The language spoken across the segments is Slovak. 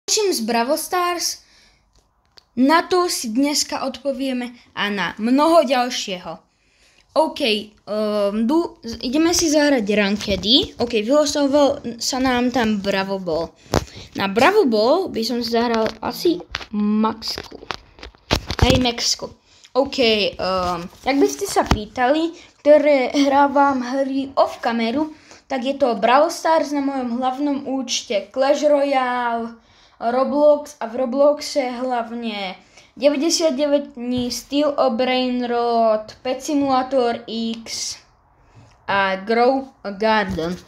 Čím z Brawl Stars? Na to si dneska odpovieme a na mnoho ďalšieho. OK, ideme si zahrať rankedy. OK, vylosoval sa nám tam Bravo Ball. Na Bravo Ball by som si zahral asi Maxku. Hej, Maxku. OK, jak by ste sa pýtali, ktoré hrávam hry off kameru, tak je to Brawl Stars na mojom hlavnom účte, Clash Royale, Roblox a v Robloxe hlavne 99 dní, Steel of Brainrot, Pet Simulator X a Grow a Garden.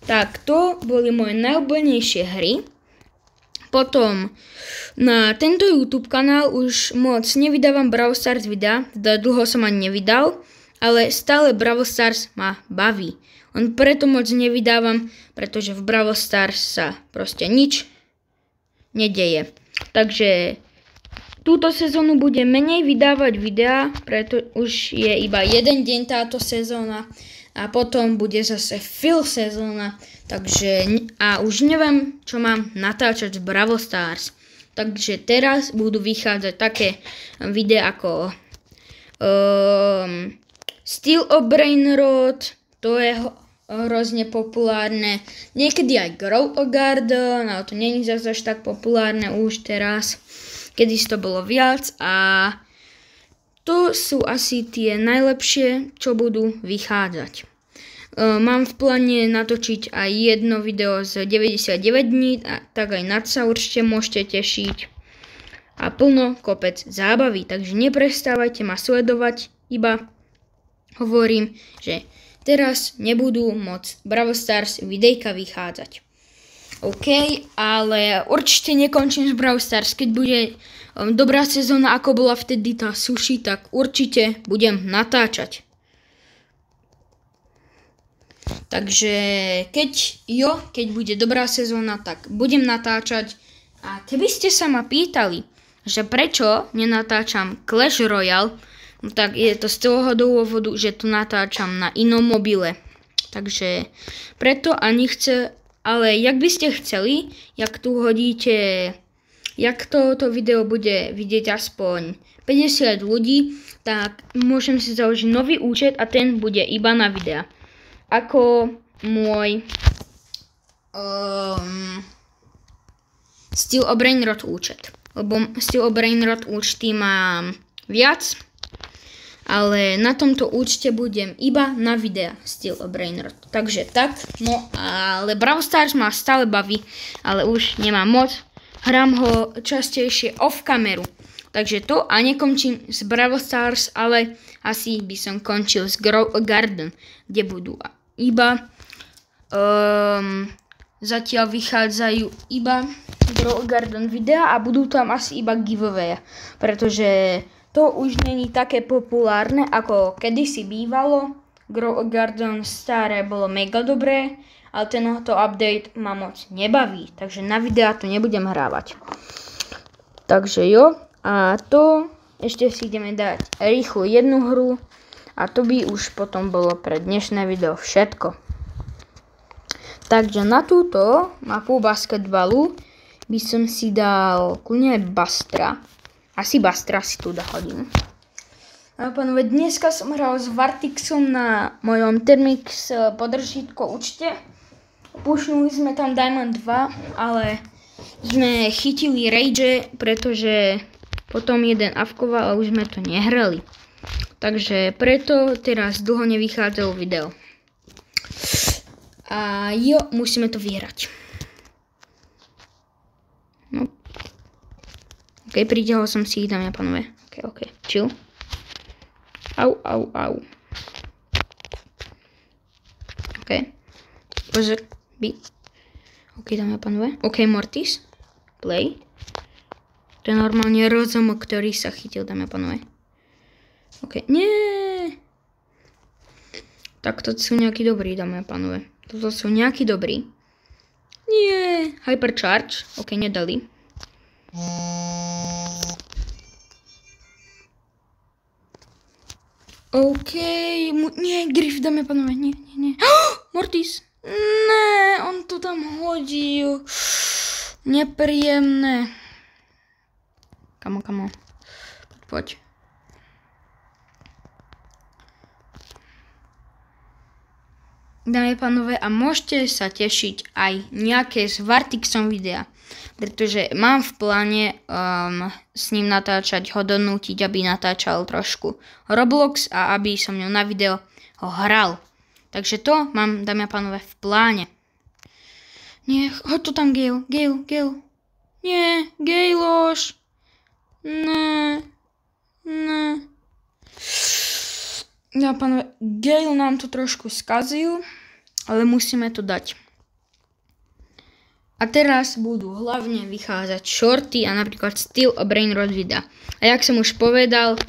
Tak to boli moje najobľúbenejšie hry. Potom na tento YouTube kanál už moc nevydávam Brawl Stars videa, dlho som ani nevydal, ale stále Brawl Stars ma baví. On preto moc nevydávam, pretože v Brawl Stars sa proste nič nedeje. Takže túto sezónu budem menej vydávať videá, preto už je iba jeden deň táto sezóna a potom bude zase fill sezóna, takže a už neviem, čo mám natáčať z Brawl Stars. Takže teraz budú vychádzať také videá ako Steel of Brainrot, to je hrozne populárne. Niekedy aj Grow a Garden, ale to nie je zase až tak populárne už teraz. Kedysi to bolo viac a to sú asi tie najlepšie, čo budú vychádzať. Mám v pláne natočiť aj jedno video z 99 dní, tak aj na to sa určite môžete tešiť. A plno kopec zábavy, takže neprestávajte ma sledovať, iba hovorím, že teraz nebudú moc Brawl Stars videjka vychádzať. OK, ale určite nekončím s Brawl Stars. Keď bude dobrá sezóna, ako bola vtedy tá sushi, tak určite budem natáčať. Takže keď bude dobrá sezóna, tak budem natáčať. A keby ste sa ma pýtali, že prečo nenatáčam Clash Royale, tak je to z toho dôvodu, že tu natáčam na inom mobile. Takže preto ani ale jak by ste chceli, jak tu hodíte, jak toto video bude vidieť aspoň 50 ľudí, tak môžem si založiť nový účet a ten bude iba na videa. Ako môj Steel of Brainrot účet. Lebo Steel of Brainrot účty mám viac, ale na tomto účte budem iba na videa Steel of Brainrot. Takže tak, no ale Brawl Stars ma stále baví, ale už nemám moc. Hrám ho častejšie off kameru. Takže to a nekončím s Brawl Stars, ale asi by som končil s Grow a Garden, kde budú iba zatiaľ vychádzajú iba Grow a Garden videa a budú tam asi iba giveaway, pretože to už není také populárne, ako kedysi bývalo. Grow a Garden staré bolo mega dobré, ale tento update ma moc nebaví, takže na videa to nebudem hrávať. Takže jo, a to ešte si ideme dať rýchlo jednu hru a to by už potom bolo pre dnešné video všetko. Takže na túto mapu basketbalu by som si dal kľudne Bastra. Asi Bastra si tu hodím. Pánové, dneska som hral s Vartixom na mojom Thermix podržítko účte. Pušnuli sme tam Diamond 2, ale sme chytili Rage, pretože potom jeden avkoval a už sme to nehrali. Takže preto teraz dlho nevychádzalo video. A jo, musíme to vyhrať. No. OK, pritiahol som si ich, dámy a pánové. OK, chill. Au. OK. Pozor, OK, dámy a pánové. OK, Mortis. Play. To je normálne rozum, ktorý sa chytil, dámy a pánové. OK, nie. Tak to sú nejakí dobrí, dámy a pánové. Toto sú nejakí dobrí. Nie. Hypercharge. OK, nedali. OK. Nie, Griff, dáme pánové. Nie. Mortis. Ne, on to tam hodil. nepríjemné. Kamo. Poď. Dámy a pánové, a môžete sa tešiť aj nejaké z Vartixom videa, pretože mám v pláne s ním natáčať, ho donútiť, aby natáčal trošku Roblox a aby som ňou na video ho hral. Takže to mám, dámy a pánové, v pláne. Nie, hoď tu tam Gale. Nie, Galeoš. Ne. Ja, pánové, Gale nám to trošku skazil, ale musíme to dať. A teraz budú hlavne vychádzať shorty a napríklad Steel a Brainrot videa. A jak som už povedal,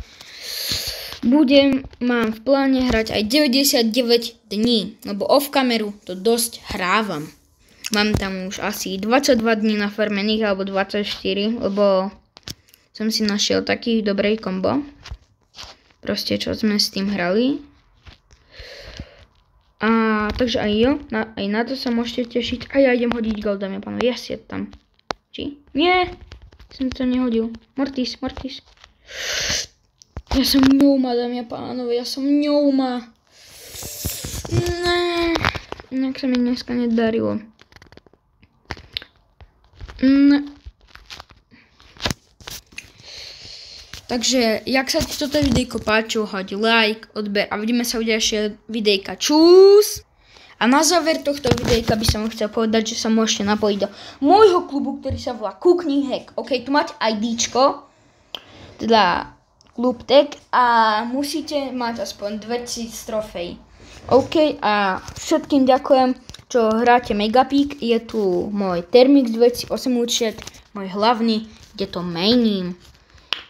mám v pláne hrať aj 99 dní, lebo off kameru to dosť hrávam. Mám tam už asi 22 dní na farmených, alebo 24, lebo som si našiel taký dobrý kombo. Proste, čo sme s tým hrali. A takže aj aj na to sa môžete tešiť. A ja idem hodiť gold, dámy a pánové. Ja si tam. Či? Nie! Som to nehodil. Mortis. Ja som ňouma, dámy a pánové. Ne. Inak sa mi dneska nedarilo. Ne. Takže, jak sa ti toto videjko páčilo, hoď like, odber a vidíme sa u ďalšieho videjka. Čus! A na záver tohto videjka by som chcel povedať, že sa môžete napojiť do môjho klubu, ktorý sa volá Kukni Hack. OK, tu máte IDčko, teda klub tag a musíte mať aspoň 2000 trofej. OK, a všetkým ďakujem, čo hráte Megapík. Je tu môj Thermix 2008 účet, môj hlavný, kde to mainím.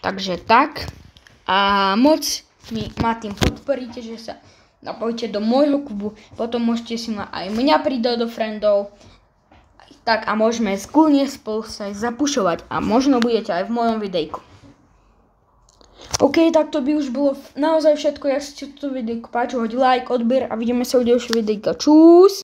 Takže tak. A moc ma tým podporíte, že sa napojíte do môjho klubu. Potom môžete si aj mňa pridať do friendov. Tak a môžeme skúne spolu sa zapušovať. A možno budete aj v mojom videjku. OK, tak to by už bolo naozaj všetko. Ja si to videjko páčilo, hoď like, odber a vidíme sa u ďalšieho videjka. Čus!